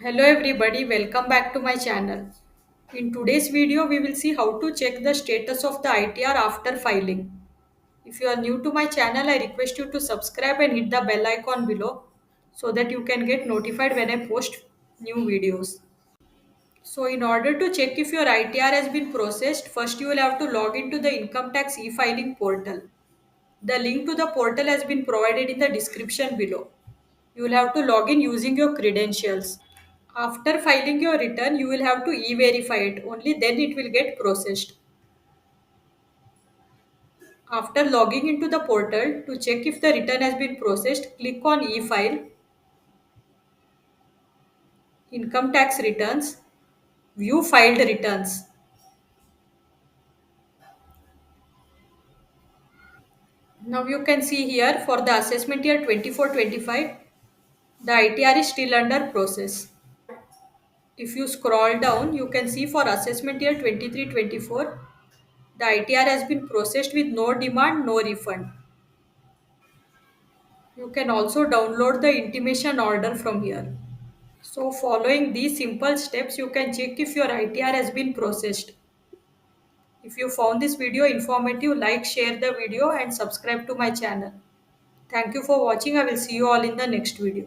Hello everybody, welcome back to my channel. In today's video, we will see how to check the status of the ITR after filing. If you are new to my channel, I request you to subscribe and hit the bell icon below so that you can get notified when I post new videos. So in order to check if your ITR has been processed, first you will have to log into the income tax e-filing portal. The link to the portal has been provided in the description below. You will have to log in using your credentials. After filing your return, you will have to e-verify it. Only then it will get processed. After logging into the portal, to check if the return has been processed, click on e-file, income tax returns, view filed returns. Now you can see here for the assessment year 24-25, the ITR is still under process. If you scroll down, you can see for assessment year 23-24, the ITR has been processed with no demand, no refund. You can also download the intimation order from here. So following these simple steps, you can check if your ITR has been processed. If you found this video informative, like, share the video and subscribe to my channel. Thank you for watching. I will see you all in the next video.